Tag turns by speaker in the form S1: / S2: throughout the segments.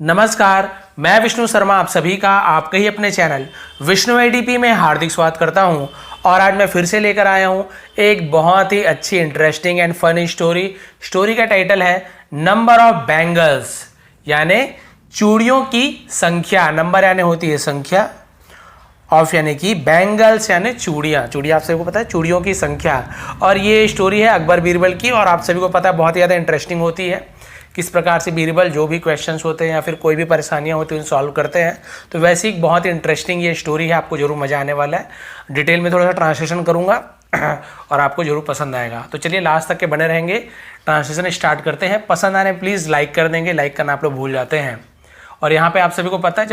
S1: नमस्कार, मैं विष्णु शर्मा आप सभी का आपके ही अपने चैनल विष्णु एडीपी में हार्दिक स्वागत करता हूं। और आज मैं फिर से लेकर आया हूं एक बहुत ही अच्छी इंटरेस्टिंग एंड फनी स्टोरी का टाइटल है नंबर ऑफ बैंगल्स, यानी चूड़ियों की संख्या। नंबर यानी होती है संख्या, ऑफ यानी कि बैंगल्स यानी चूड़ियाँ। चूड़ियाँ आप सभी को पता है, चूड़ियों की संख्या। और ये स्टोरी है अकबर बीरबल की, और आप सभी को पता है बहुत ज़्यादा इंटरेस्टिंग होती है। किस प्रकार से बीरबल जो भी क्वेश्चंस होते हैं या फिर कोई भी परेशानियां होती हैं उन सॉल्व करते हैं। तो वैसे ही बहुत इंटरेस्टिंग ये स्टोरी है, आपको जरूर मजा आने वाला है। डिटेल में थोड़ा सा ट्रांसलेशन करूंगा और आपको जरूर पसंद आएगा। तो चलिए लास्ट तक के बने रहेंगे, ट्रांसलेशन स्टार्ट करते हैं। पसंद आने प्लीज़ लाइक कर देंगे, लाइक करना आप लोग भूल जाते हैं। और यहाँ पे आप सभी को पता है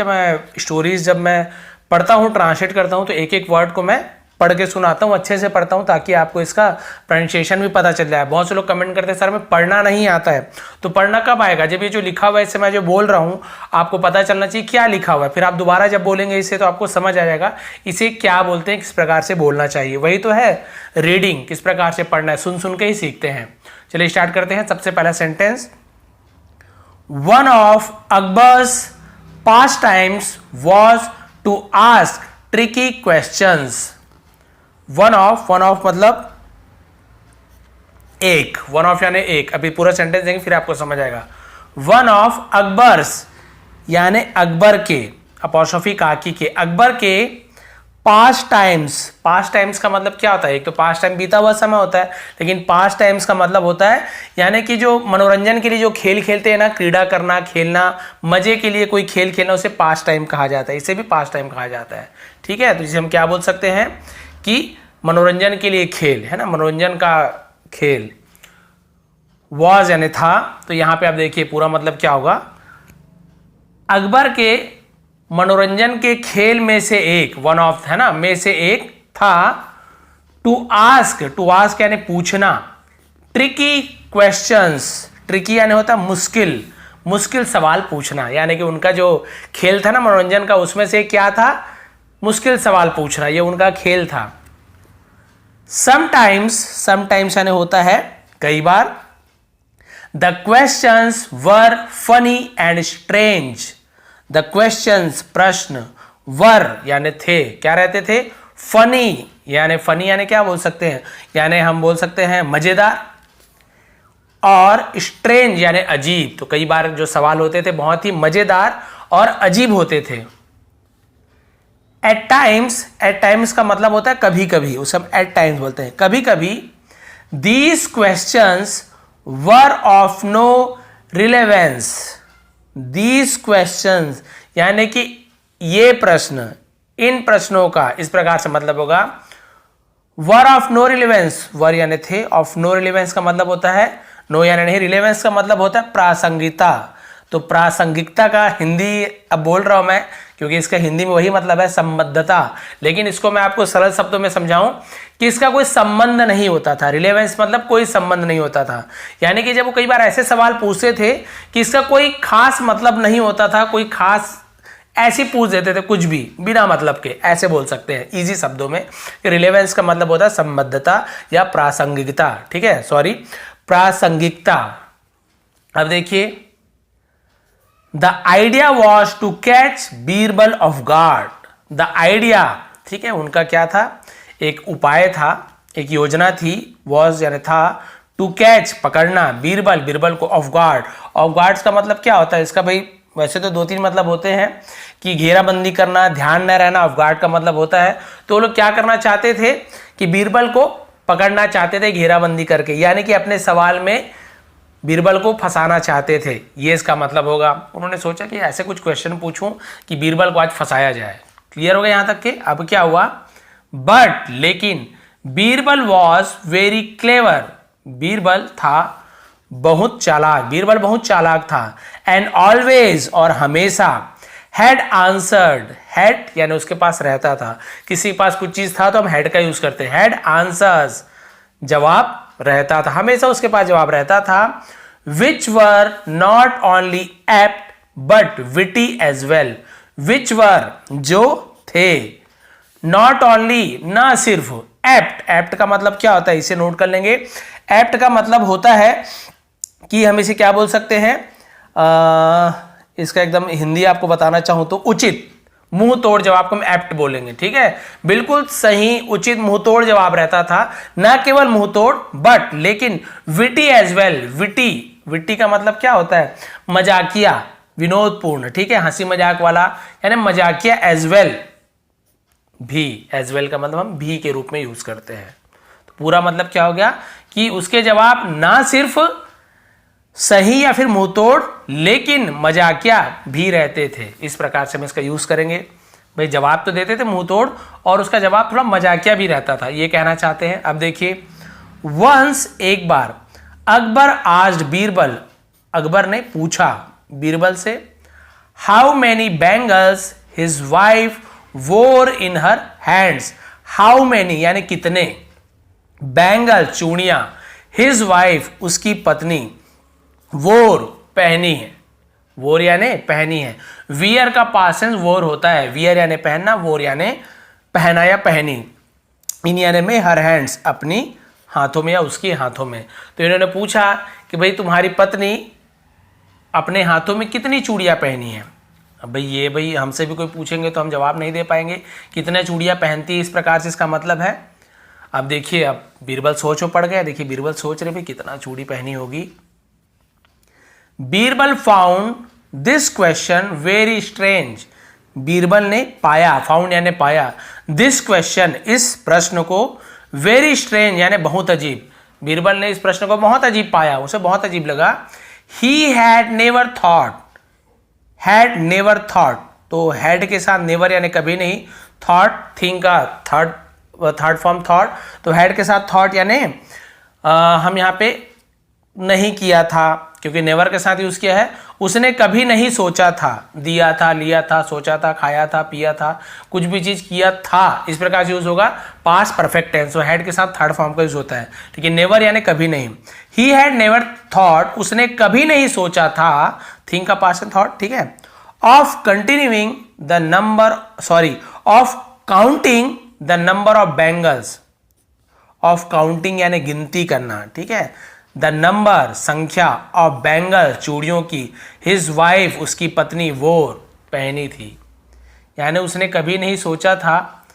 S1: जब मैं पढ़ता हूँ, ट्रांसलेट करता हूँ, तो एक एक वर्ड को मैं पढ़ के सुनाता हूँ, अच्छे से पढ़ता हूँ ताकि आपको इसका प्रोनाउंसिएशन भी पता चल जाए। बहुत से लोग कमेंट करते हैं सर में पढ़ना नहीं आता है। तो पढ़ना कब आएगा? जब ये जो लिखा हुआ है, इससे मैं जो बोल रहा हूँ आपको पता चलना चाहिए क्या लिखा हुआ है। फिर आप दोबारा जब बोलेंगे इसे तो आपको समझ आ जाएगा इसे क्या बोलते हैं, किस प्रकार से बोलना चाहिए। वही तो है रीडिंग, किस प्रकार से पढ़ना है, सुन सुन के ही सीखते हैं। चलिए स्टार्ट करते हैं। सबसे पहला sentence, one of Akbar's pastimes was to ask tricky questions. One of मतलब एक, वन ऑफ यानी एक। अभी पूरा सेंटेंस देंगे फिर आपको समझ आएगा। वन ऑफ अकबर्स यानी अकबर के, अपॉस्ट्रोफी काकी के, अकबर के पास्ट टाइम्स का मतलब क्या होता है? एक तो पास्ट टाइम बीता हुआ समय होता है, लेकिन पास्ट टाइम्स का मतलब होता है यानी कि जो मनोरंजन के लिए जो खेल खेलते हैं ना, क्रीड़ा करना, खेलना, मजे के लिए कोई खेल खेलना, उसे पास्ट टाइम कहा जाता है। इसे भी पास्ट टाइम कहा जाता है। ठीक है, तो इसे हम क्या बोल सकते हैं कि मनोरंजन के लिए खेल है ना, मनोरंजन का खेल। वॉज यानी था, तो यहां पे आप देखिए पूरा मतलब क्या होगा, अकबर के मनोरंजन के खेल में से एक, वन ऑफ है ना, में से एक था, टू आस्क यानी पूछना, ट्रिकी क्वेश्चंस, ट्रिकी यानी होता मुश्किल सवाल पूछना। यानी कि उनका जो खेल था ना मनोरंजन का, उसमें से क्या था? मुश्किल सवाल पूछना, ये उनका खेल था। समटाइम्स यानी होता है कई बार। The questions were funny and strange. The questions प्रश्न, वर यानी थे, क्या रहते थे? फनी यानी क्या बोल सकते हैं? यानी हम बोल सकते हैं मजेदार। और स्ट्रेंज यानी अजीब। तो कई बार जो सवाल होते थे बहुत ही मजेदार और अजीब होते थे। एट टाइम्स का मतलब होता है कभी कभी, उसे हम एट टाइम्स बोलते हैं, कभी कभी। These questions were of no relevance. These questions यानी कि ये प्रश्न, इन प्रश्नों का, इस प्रकार से मतलब होगा। वर ऑफ नो रिलेवेंस, वर यानी थे, ऑफ नो रिलेवेंस का मतलब होता है नो यानी नहीं, रिलेवेंस का मतलब होता है प्रासंगिकता। तो प्रासंगिकता का हिंदी अब बोल रहा हूं मैं, क्योंकि इसका हिंदी में वही मतलब है संबद्धता। लेकिन इसको मैं आपको सरल शब्दों में समझाऊं कि इसका कोई संबंध नहीं होता था। रिलेवेंस मतलब कोई संबंध नहीं होता था। यानी कि जब वो कई बार ऐसे सवाल पूछते थे कि इसका कोई खास मतलब नहीं होता था, कोई खास ऐसे पूछ देते थे कुछ भी बिना मतलब के, ऐसे बोल सकते हैं इजी शब्दों में। रिलेवेंस का मतलब होता है संबद्धता या प्रासंगिकता। ठीक है, सॉरी, प्रासंगिकता। अब देखिए, the idea was to catch Birbal off guard. The idea, ठीक है, उनका क्या था? एक उपाय था, एक योजना थी। वॉज यानी था, टू कैच पकड़ना, बीरबल को ऑफ गार्ड। ऑफ गार्ड्स का मतलब क्या होता है इसका? भाई वैसे तो दो तीन मतलब होते हैं कि घेराबंदी करना, ध्यान न रहना। ऑफ गार्ड का मतलब होता है, तो वो लोग क्या करना चाहते थे कि बीरबल को पकड़ना चाहते थे घेराबंदी करके, यानी कि अपने सवाल में बीरबल को फंसाना चाहते थे, ये इसका मतलब होगा। उन्होंने सोचा कि ऐसे कुछ क्वेश्चन पूछूं कि बीरबल को आज फंसाया जाए। क्लियर हो गया यहां तक के? अब क्या हुआ? बट लेकिन Birbal was very clever. Birbal था बहुत चालाक, बीरबल बहुत चालाक था। एंड ऑलवेज और हमेशा, हैड आंसर्ड, हैड यानी उसके पास रहता था, किसी के पास कुछ चीज था तो हम हैड का यूज करते हैं। हैड आंसर्स, जवाब रहता था, हमेशा उसके पास जवाब रहता था। Which were not only apt but witty as well. Which were जो थे, नॉट ओनली ना सिर्फ, एप्ट का मतलब क्या होता है इसे नोट कर लेंगे। एप्ट का मतलब होता है कि हम इसे क्या बोल सकते हैं, इसका एकदम हिंदी आपको बताना चाहूं तो उचित मुंह तोड़ जवाब को हम एप्ट बोलेंगे, ठीक है। बिल्कुल सही उचित मुंह तोड़ जवाब रहता था, ना केवल मुंह तोड़ बट लेकिन witty as well. Witty, witty का मतलब क्या होता है? मजाकिया, विनोदपूर्ण, ठीक है, हंसी मजाक वाला, यानी मजाकिया एज वेल। भी, एज वेल का मतलब हम भी के रूप में यूज करते हैं। तो पूरा मतलब क्या हो गया कि उसके जवाब ना सिर्फ सही या फिर मुंहतोड़ लेकिन मजाकिया भी रहते थे। इस प्रकार से हम इसका यूज करेंगे। भाई जवाब तो देते थे मुंहतोड़ और उसका जवाब थोड़ा मजाकिया भी रहता था, ये कहना चाहते हैं। अब देखिए, वंस एक बार अकबर आस्क्ड बीरबल, अकबर ने पूछा बीरबल से, how many bangles his wife वोर इन हर हैंड्स। हाउ मैनी यानी कितने, बैंगल चूड़ियां, हिज वाइफ उसकी पत्नी, वोर पहनी है, वोर यानी पहनी है। वियर का पासेंस वोर होता है, वियर यानी पहनना, वोर यानी पहना या पहनी। इन यानी में हर हैंड्स अपनी हाथों में या उसके हाथों में। तो इन्होंने पूछा कि भाई तुम्हारी पत्नी अपने हाथों में कितनी चूड़ियां पहनी है। अब भाई ये भाई हमसे भी कोई पूछेंगे तो हम जवाब नहीं दे पाएंगे, कितने चूड़ियां पहनती है, इस प्रकार से इसका मतलब है। अब देखिए, अब बीरबल सोच में पड़ गया। देखिए बीरबल सोच रहे भाई कितना चूड़ी पहनी होगी। Birbal found this question very strange. Birbal ने पाया, फाउंड यानी पाया, दिस क्वेश्चन इस प्रश्न को, वेरी स्ट्रेंज यानी बहुत अजीब। बीरबल ने इस प्रश्न को बहुत अजीब पाया, उसे बहुत अजीब लगा। He had never thought, had never thought, तो हैड के साथ नेवर यानी कभी नहीं, थॉट थिंक का थर्ड फॉर्म थॉट, तो हैड के साथ थॉट यानी हम यहाँ पे नहीं किया था, क्योंकि नेवर के साथ यूज किया है। उसने कभी नहीं सोचा था, दिया था, लिया था, सोचा था, खाया था, पिया था, कुछ भी चीज किया था, इस प्रकार से यूज होगा पास्ट परफेक्ट टेंस। तो हैड के साथ थर्ड फॉर्म का यूज होता है, लेकिन नेवर यानी कभी नहीं। ही हैड नेवर थॉट, उसने कभी नहीं सोचा था, थिंक का पास्ट एंड थॉट, ठीक है, of continuing the number, sorry, of counting the number of bangles. Of counting यानी गिनती करना, ठीक है, द नंबर संख्या, ऑफ बैंगल चूड़ियों की, हिज वाइफ उसकी पत्नी, वोर पहनी थी, यानी उसने कभी नहीं सोचा था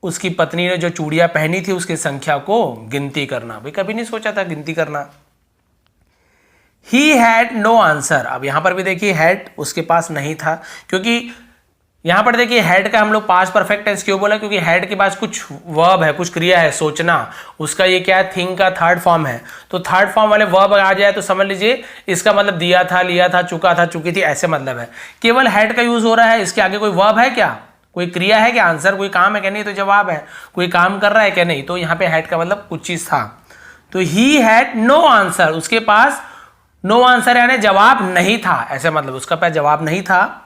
S1: उसकी पत्नी ने जो चूड़ियां पहनी थी उसकी संख्या को गिनती करना। भाई कभी नहीं सोचा था गिनती करना। He had no answer. अब यहां पर भी देखिए हैड उसके पास नहीं था, क्योंकि यहां पर देखिए हैड का हम लोग पास्ट परफेक्ट टेंस क्यों बोला, क्योंकि हैड के पास कुछ वर्ब है, कुछ क्रिया है, सोचना, उसका ये क्या है, थिंक का थर्ड फॉर्म है। तो थर्ड फॉर्म वाले वर्ब आ जाए तो समझ लीजिए इसका मतलब दिया था, लिया था, चुका था, चुकी थी, ऐसे मतलब है। केवल हैड का यूज हो रहा है, इसके आगे कोई वर्ब है क्या, कोई क्रिया है क्या, आंसर कोई काम है क्या, नहीं तो जवाब है, कोई काम कर रहा है क्या, नहीं। तो यहाँ पे हैड का मतलब कुछ चीज था। तो ही हैड नो आंसर, उसके पास नो आंसर यानी जवाब नहीं था, ऐसे मतलब उसका पास जवाब नहीं था।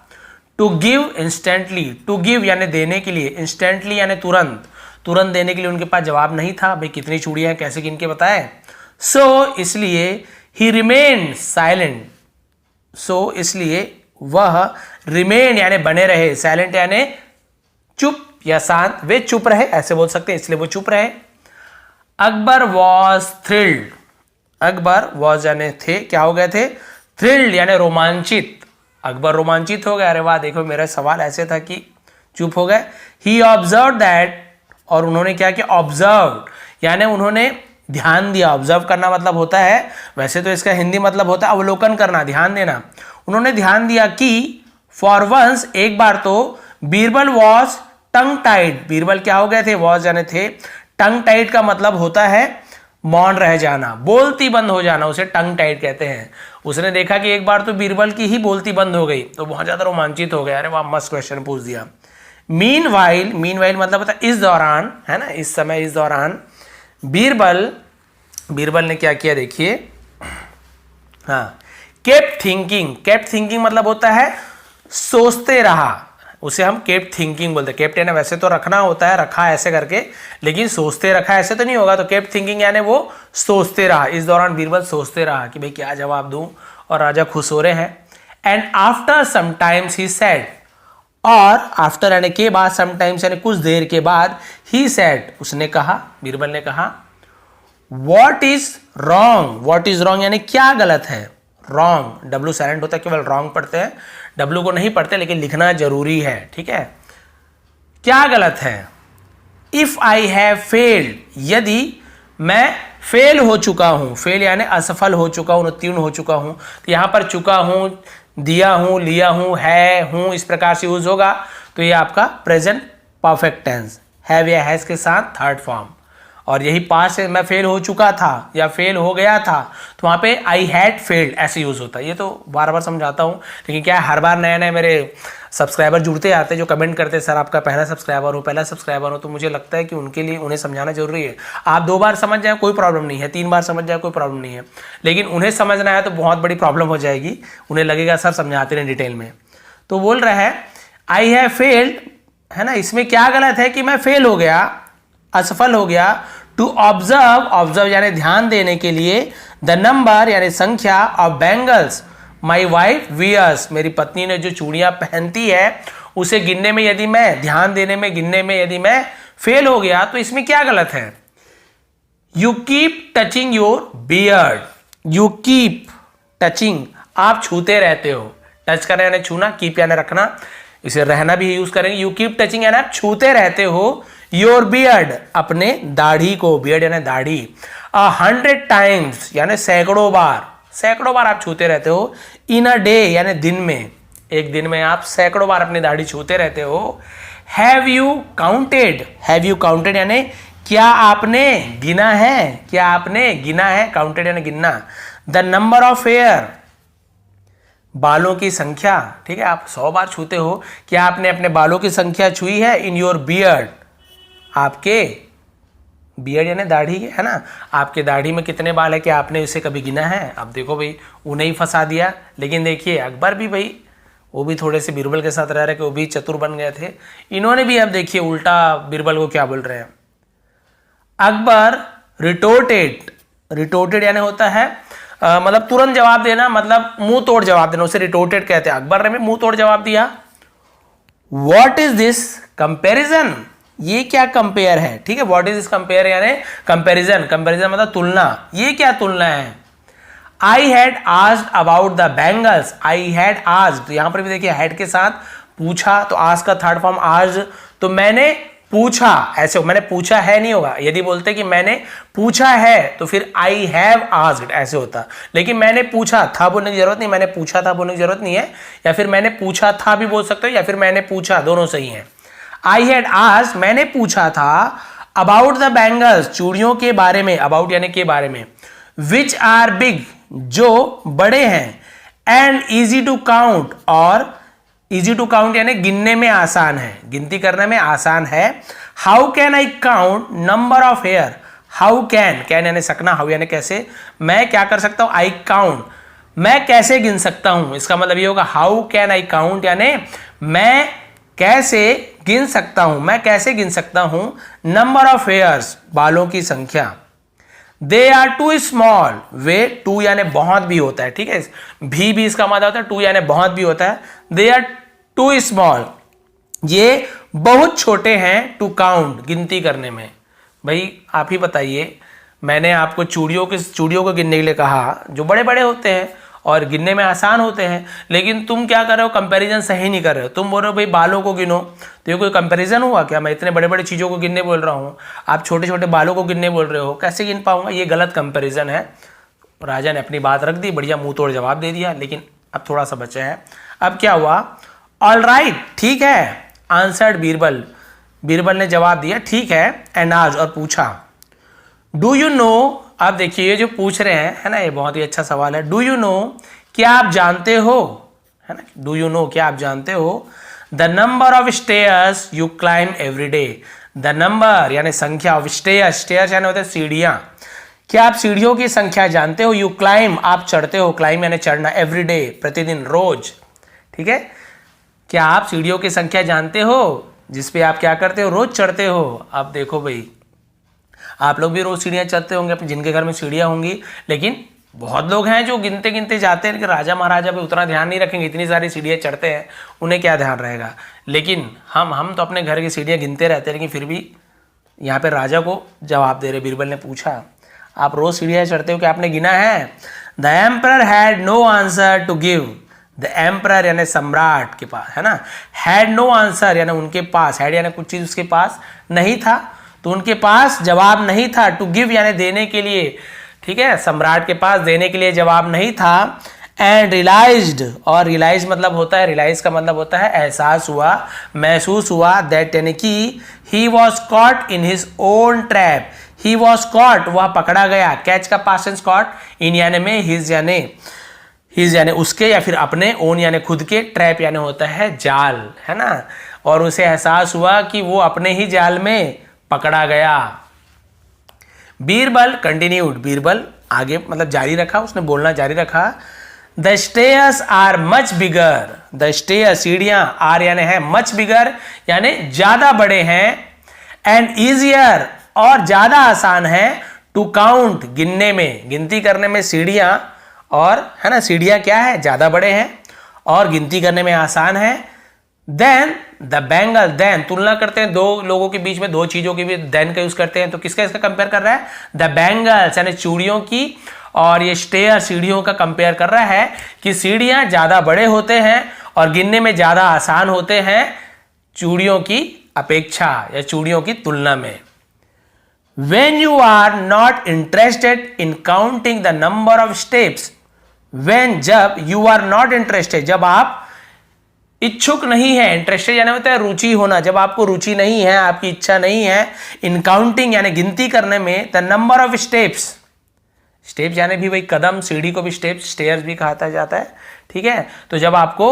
S1: To give instantly, to give यानी देने के लिए, इंस्टेंटली यानी तुरंत, तुरंत देने के लिए उनके पास जवाब नहीं था। भाई कितनी चूड़ियां कैसे गिन के बताए। सो इसलिए ही रिमेन साइलेंट, सो इसलिए वह रिमेन यानी बने रहे, साइलेंट यानी चुप या शांत, वे चुप रहे ऐसे बोल सकते हैं, इसलिए वो चुप रहे। Akbar was thrilled, Akbar was यानी थे, क्या हो गए थे, थ्रिल्ड यानी रोमांचित, अकबर रोमांचित हो गए। अरे वाह, देखो मेरा सवाल ऐसे था कि चुप हो गए। ही ऑब्जर्व दैट, और उन्होंने क्या किया, ऑब्जर्व यानी उन्होंने ध्यान दिया। ऑब्जर्व करना मतलब होता है, वैसे तो इसका हिंदी मतलब होता है अवलोकन करना, ध्यान देना। उन्होंने ध्यान दिया कि फॉर वंस, एक बार तो, Birbal was tongue tied, Birbal क्या हो गए थे, वॉज यानी थे, टंग टाइड का मतलब होता है मौन रह जाना, बोलती बंद हो जाना, उसे टंग टाइड कहते हैं। उसने देखा कि एक बार तो बीरबल की ही बोलती बंद हो गई, तो बहुत ज्यादा रोमांचित हो गया। अरे वाह, मस्त क्वेश्चन पूछ दिया। मीन वाइल, मीन वाइल मतलब होता है इस दौरान, है ना, इस समय, इस दौरान। बीरबल, बीरबल ने क्या किया देखिए, हाँ, केप्ट थिंकिंग, केप्ट थिंकिंग मतलब होता है सोचते रहा, उसे हम केप्ट थिंकिंग बोलते हैं। केप्ट यानी वैसे तो रखना होता है, रखा ऐसे करके, लेकिन सोचते रखा ऐसे तो नहीं होगा, तो केप्ट थिंकिंग यानी वो सोचते रहा। इस दौरान बीरबल सोचते रहा कि भाई क्या जवाब दूं, और राजा खुश हो रहे हैं। And after sometimes he said, और आफ्टर यानी के बाद, समटाइम्स यानी कुछ देर के बाद, ही सेड उसने कहा, बीरबल ने कहा, what is wrong, what is wrong यानी क्या गलत है, रॉन्ग, डब्लू साइलेंट होता है, केवल रॉन्ग पढ़ते हैं, डब्लू को नहीं पढ़ते, लेकिन लिखना जरूरी है, ठीक है। क्या गलत है? इफ आई हैव फेल्ड, यदि मैं फेल हो चुका हूं, फेल यानी असफल हो चुका हूं, उत्तीर्ण हो चुका हूं, तो यहां पर चुका हूं, दिया हूं, लिया हूं, है, हूं, इस प्रकार से यूज होगा, तो ये आपका प्रेजेंट परफेक्ट टेंस, हैव या हैज के साथ थर्ड फॉर्म। और यही पास्ट से मैं फेल हो चुका था या फेल हो गया था, तो वहां पे आई हैड फेल्ड ऐसे यूज होता है। ये तो बार बार समझाता हूं, लेकिन क्या है, हर बार नए नए मेरे सब्सक्राइबर जुड़ते आते हैं जो कमेंट करते हैं, सर आपका पहला सब्सक्राइबर हो, तो मुझे लगता है कि उनके लिए उन्हें समझाना जरूरी है। आप 2 बार समझ जाए कोई प्रॉब्लम नहीं है, 3 बार समझ जाए कोई प्रॉब्लम नहीं है, लेकिन उन्हें समझना है तो बहुत बड़ी प्रॉब्लम हो जाएगी, उन्हें लगेगा सर समझाते रहे डिटेल में। तो बोल रहा है आई हैव फेल्ड, है ना, इसमें क्या गलत है कि मैं फेल हो गया, असफल हो गया। टू ऑब्जर्व, ऑब्जर्व यानी ध्यान देने के लिए, द नंबर यानी संख्या of bangles my wife wears, मेरी पत्नी ने जो चूड़ियां पहनती है उसे गिनने में यदि मैं, ध्यान देने में, गिनने में यदि मैं फेल हो गया, तो इसमें क्या गलत है? You keep touching your beard, you keep touching, आप छूते रहते हो, टच करना यानी छूना, कीप यानी रखना, इसे रहना भी यूज करेंगे। यू कीप टचिंग यानी आप छूते रहते हो, योर बियर्ड अपने दाढ़ी को, बियर्ड यानी दाढ़ी, 100 टाइम्स यानी सैकड़ों बार आप छूते रहते हो, इन अ डे यानी दिन में, एक दिन में आप सैकड़ों बार अपनी दाढ़ी छूते रहते हो। हैव यू काउंटेड यानी क्या आपने गिना है, क्या आपने गिना है, काउंटेड यानी गिनना। द नंबर ऑफ हेयर, बालों की संख्या, ठीक है, आप 100 बार छूते हो, क्या आपने अपने बालों की संख्या छुई है? इन योर बियर्ड, आपके बियर्ड यानी दाढ़ी, है ना, आपके दाढ़ी में कितने बाल है, क्या आपने उसे कभी गिना है? अब देखो भाई, उन्हें ही फंसा दिया, लेकिन देखिए अकबर भी भाई, वो भी थोड़े से बीरबल के साथ रह रहे कि वो भी चतुर बन गए थे, इन्होंने भी, अब देखिए उल्टा बीरबल को क्या बोल रहे हैं। अकबर रिटोर्टेड यानी होता है मतलब तुरंत जवाब देना, मतलब मुंह तोड़ जवाब देना, उसे रिटोर्टेड कहते हैं। अकबर ने मुंह तोड़ जवाब दिया। व्हाट इज दिस कंपैरिजन, ये क्या कंपेयर है, ठीक है, व्हाट इज दिस कंपेयर यानी कंपैरिजन, कंपैरिजन मतलब तुलना, ये क्या तुलना है। I had asked about the bangles, I had asked, तो यहां पर भी देखिए हैड के साथ पूछा, तो आस्क का थर्ड फॉर्म आज, तो मैंने पूछा, ऐसे मैंने पूछा है नहीं होगा, यदि बोलते कि मैंने पूछा है तो फिर आई हैव आस्क्ड ऐसे होता, लेकिन मैंने पूछा था बोलने की जरूरत नहीं, मैंने पूछा था बोलने की जरूरत नहीं है, या फिर मैंने पूछा था भी बोल सकते हो, या फिर मैंने पूछा, दोनों सही है। आई हैड आस्क्ड, मैंने पूछा था, अबाउट द बैंगल्स, चूड़ियों के बारे में, अबाउट यानी के बारे में, विच आर बिग, जो बड़े हैं, एंड इजी टू काउंट, और इजी टू काउंट यानी गिनने में आसान है, गिनती करने में आसान है। How can I count number of hair, how can यानी सकना, हाउ यानी कैसे, मैं क्या कर सकता हूं, आई काउंट, मैं कैसे गिन सकता हूं, इसका मतलब ये होगा हाउ कैन आई काउंट यानी मैं कैसे गिन सकता हूं, मैं कैसे गिन सकता हूं, नंबर ऑफ हेयर्स, बालों की संख्या। दे आर टू स्मॉल, वे, टू यानी बहुत भी होता है, ठीक है, भी इसका मतलब होता है, टू यानी बहुत भी होता है। दे आर टू स्मॉल, ये बहुत छोटे हैं, टू काउंट गिनती करने में। भाई आप ही बताइए, मैंने आपको चूड़ियों को गिनने के लिए कहा, जो बड़े बड़े होते हैं और गिनने में आसान होते हैं, लेकिन तुम क्या कर रहे हो, कंपैरिजन सही नहीं कर रहे हो, तुम बोल रहे हो भाई बालों को गिनो, तो ये कोई कंपैरिजन हुआ क्या, मैं इतने बड़े बड़े चीज़ों को गिनने बोल रहा हूँ, आप छोटे छोटे बालों को गिनने बोल रहे हो, कैसे गिन पाऊंगा, ये गलत कंपैरिजन है। राजा ने अपनी बात रख दी, बढ़िया मुंह तोड़ जवाब दे दिया, लेकिन अब थोड़ा सा बचे हैं। अब क्या हुआ, ऑल राइट, ठीक है, आंसर्ड बीरबल ने जवाब दिया, ठीक है, एंड आज, और पूछा, डू यू नो, आप देखिए ये जो पूछ रहे हैं, है ना, ये बहुत ही अच्छा सवाल है। डू यू नो, क्या आप जानते हो, है ना, डू यू नो, क्या आप जानते हो, the number of stairs you climb every day, the number यानी संख्या ऑफ स्टेयर्स यानी होते हैं सीढ़ियां, क्या आप सीढ़ियों की संख्या जानते हो, यू क्लाइम आप चढ़ते हो, क्लाइम यानी चढ़ना, एवरी डे प्रतिदिन, रोज, ठीक है, क्या आप सीढ़ियों की संख्या जानते हो, जिसपे आप क्या करते हो, रोज चढ़ते हो। अब देखो भाई, आप लोग भी रोज सीढ़ियां चढ़ते होंगे, जिनके घर में सीढ़ियां होंगी, लेकिन बहुत लोग हैं जो गिनते गिनते जाते हैं, लेकिन राजा महाराजा पे उतना ध्यान नहीं रखेंगे, इतनी सारी सीढ़ियां चढ़ते हैं, उन्हें क्या ध्यान रहेगा। लेकिन हम तो अपने घर की सीढ़ियां गिनते रहते हैं, लेकिन फिर भी यहाँ पे राजा को जवाब दे रहे, बीरबल ने पूछा, आप रोज सीढ़ियां चढ़ते हो, क्या आपने गिना है। The emperor had no answer to give. The emperor यानी सम्राट के पास, है ना, हैड नो आंसर यानी उनके पास, हैड यानी कुछ चीज उसके पास नहीं था, तो उनके पास जवाब नहीं था, टू गिव यानी देने के लिए, ठीक है, सम्राट के पास देने के लिए जवाब नहीं था। एंड रियलाइज्ड, और रियलाइज मतलब होता है, रियलाइज का मतलब होता है एहसास हुआ, महसूस हुआ, दैट यानी कि he was caught in his own trap. He was caught, वह पकड़ा गया, कैच का पास्ट टेंस कॉट, इन यानी में, हिज यानी उसके या फिर अपने, ओन यानी खुद के, ट्रैप यानी होता है जाल, है ना, और उसे एहसास हुआ कि वो अपने ही जाल में पकड़ा गया। बीरबल कंटिन्यूड, बीरबल आगे मतलब जारी रखा, उसने बोलना जारी रखा। The stairs are much bigger, the stairs सीढ़ियां, आर यानी है मच बिगर यानी ज्यादा बड़े हैं, एंड ईजियर और ज्यादा आसान है, टू काउंट गिनने में, गिनती करने में सीढ़ियां, और है ना, सीढ़ियां क्या है, ज्यादा बड़े हैं और गिनती करने में आसान है। देन द बैंगल, देन तुलना करते हैं दो लोगों के बीच में, दो चीजों के बीच देन का यूज करते हैं, तो किसका इसका कंपेयर कर रहा है, द बैंगल्स यानी चूड़ियों की, और ये स्टेयर सीढ़ियों का कंपेयर कर रहा है कि सीढ़ियां ज्यादा बड़े होते हैं और गिनने में ज्यादा आसान होते हैं चूड़ियों की अपेक्षा या चूड़ियों की तुलना में। When you are not interested in counting the number of steps, when जब you are not interested, जब आप इच्छुक नहीं है, इंटरेस्टेड यानी होता है रुचि होना, जब आपको रुचि नहीं है, आपकी इच्छा नहीं है, इन काउंटिंग यानी गिनती करने में, the number of steps, steps यानी भी वही कदम, सीढ़ी को भी स्टेप्स, स्टेयर्स भी कहा जाता है, ठीक है, तो जब आपको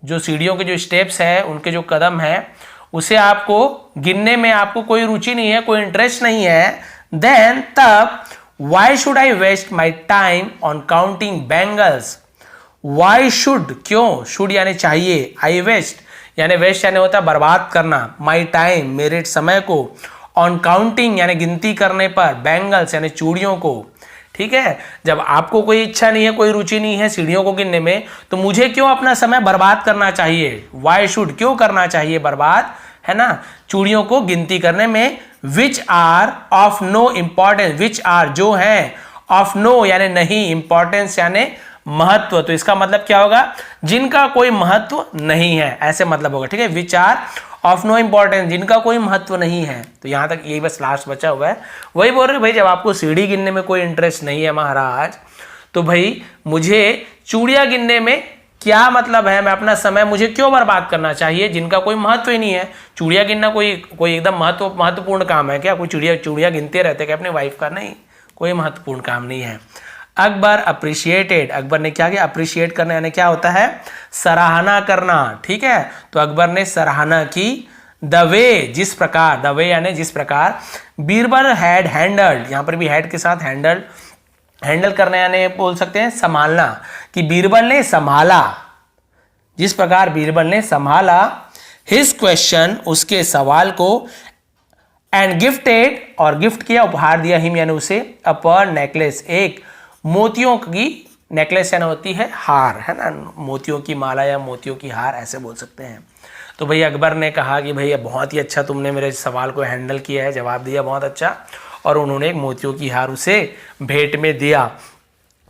S1: जो सीढ़ियों के जो स्टेप्स है, उनके जो कदम है, उसे आपको गिनने में आपको कोई रुचि नहीं है, कोई इंटरेस्ट नहीं है, देन तब why should I waste my time on counting bangles. Why should, क्यों, शुड यानी चाहिए, आई वेस्ट यानी वेस्ट यानी होता है बर्बाद करना, माई टाइम मेरे समय को, ऑन काउंटिंग यानी गिनती करने पर, बैंगल्स यानी चूड़ियों को, ठीक है, जब आपको कोई इच्छा नहीं है, कोई रुचि नहीं है सीढ़ियों को गिनने में, तो मुझे क्यों अपना समय बर्बाद करना चाहिए, वाई शुड क्यों करना चाहिए बर्बाद, है ना, चूड़ियों को गिनती करने में। Which are of no importance, which are जो है, ऑफ नो यानी नहीं, इंपॉर्टेंस यानी महत्व, तो इसका मतलब क्या होगा, जिनका कोई महत्व नहीं है, ऐसे मतलब होगा, ठीक है, which are of no importance, जिनका कोई महत्व नहीं है। तो यहां तक यही बस लास्ट बचा हुआ है, वही बोल रहे भाई, जब आपको सीढ़ी गिनने में कोई इंटरेस्ट नहीं है महाराज, तो भाई मुझे चूड़ियां गिनने में क्या मतलब है, मैं अपना समय मुझे क्यों बर्बाद करना चाहिए, जिनका कोई महत्व ही नहीं है। चूड़ियां गिनना कोई एकदम महत्वपूर्ण काम है क्या, कोई चूड़ियां गिनते रहते क्या अपनी वाइफ का, नहीं, कोई महत्वपूर्ण काम नहीं है। अकबर अप्रिशिएटेड, अकबर ने क्या किया, अप्रिशिएट करना यानी क्या होता है, सराहना करना, ठीक है, तो अकबर ने सराहना की। द वे, जिस प्रकार, द वे यानी जिस प्रकार, बीरबल हैड हैंडल्ड, यहां पर भी हैड के साथ हैंडल्ड, हैंडल करना यानी बोल सकते हैं संभालना, कि बीरबल ने संभाला, जिस प्रकार बीरबल ने संभाला, हिज क्वेश्चन उसके सवाल को, एंड गिफ्टेड और गिफ्ट किया, उपहार दिया, हिम यानी उसे, अ पर्ल नेकलेस, एक मोतियों की नेकलेस यानी होती है हार, है ना, मोतियों की माला या मोतियों की हार ऐसे बोल सकते हैं। तो भैया अकबर ने कहा कि भैया बहुत ही अच्छा तुमने मेरे सवाल को हैंडल किया है, जवाब दिया बहुत अच्छा, और उन्होंने एक मोतियों की हार उसे भेंट में दिया।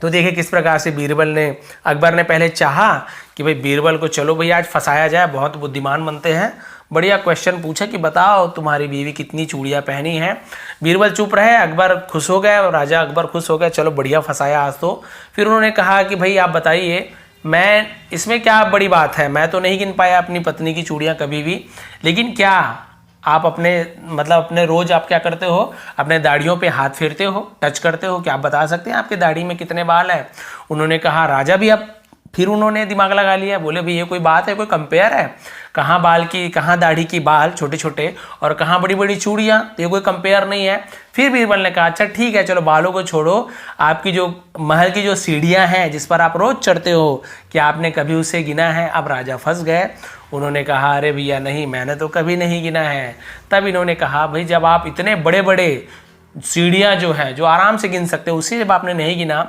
S1: तो देखिए किस प्रकार से बीरबल ने, अकबर ने पहले चाहा कि भाई बीरबल को चलो भैया आज फंसाया जाए, बहुत बुद्धिमान बनते हैं, बढ़िया क्वेश्चन पूछा कि बताओ तुम्हारी बीवी कितनी चूड़ियां पहनी हैं। बीरबल चुप रहे, अकबर खुश हो गए, राजा अकबर खुश हो गए, चलो बढ़िया फंसाया आज तो। फिर उन्होंने कहा कि भाई आप बताइए, मैं इसमें क्या बड़ी बात है, मैं तो नहीं गिन पाया अपनी पत्नी की चूड़ियां कभी भी, लेकिन क्या आप अपने मतलब अपने रोज आप क्या करते हो, अपने दाढ़ियों पे हाथ फेरते हो, टच करते हो, क्या आप बता सकते हैं आपके दाढ़ी में कितने बाल हैं। उन्होंने कहा राजा भी, अब फिर उन्होंने दिमाग लगा लिया, बोले भाई ये कोई बात है, कोई कंपेयर है, कहाँ बाल की, कहाँ दाढ़ी की बाल छोटे छोटे और कहाँ बड़ी बड़ी चूड़ियाँ, तो ये कोई कंपेयर नहीं है। फिर बीरबल ने कहा अच्छा ठीक है, चलो बालों को छोड़ो, आपकी जो महल की जो सीढ़ियाँ हैं जिस पर आप रोज चढ़ते हो, क्या आपने कभी उसे गिना है। अब राजा फंस गए, उन्होंने कहा अरे भैया नहीं, मैंने तो कभी नहीं गिना है। तब इन्होंने कहा भाई जब आप इतने बड़े बड़े सीढ़ियाँ जो हैं जो आराम से गिन सकते हो, उसी जब आपने नहीं गिना,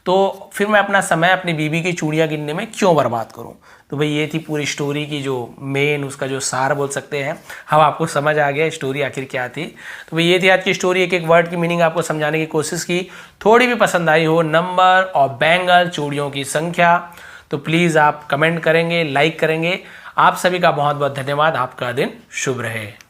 S1: तो फिर मैं अपना समय अपनी बीवी की चूड़ियाँ गिनने में क्यों बर्बाद करूं। तो भाई ये थी पूरी स्टोरी की जो मेन उसका जो सार बोल सकते हैं। हम आपको समझ आ गया स्टोरी आखिर क्या थी। तो भाई ये थी आज की स्टोरी, एक एक वर्ड की मीनिंग आपको समझाने की कोशिश की। थोड़ी भी पसंद आई हो, नंबर और बैंगल चूड़ियों की संख्या, तो प्लीज़ आप कमेंट करेंगे, लाइक करेंगे। आप सभी का बहुत बहुत धन्यवाद। आपका दिन शुभ रहे।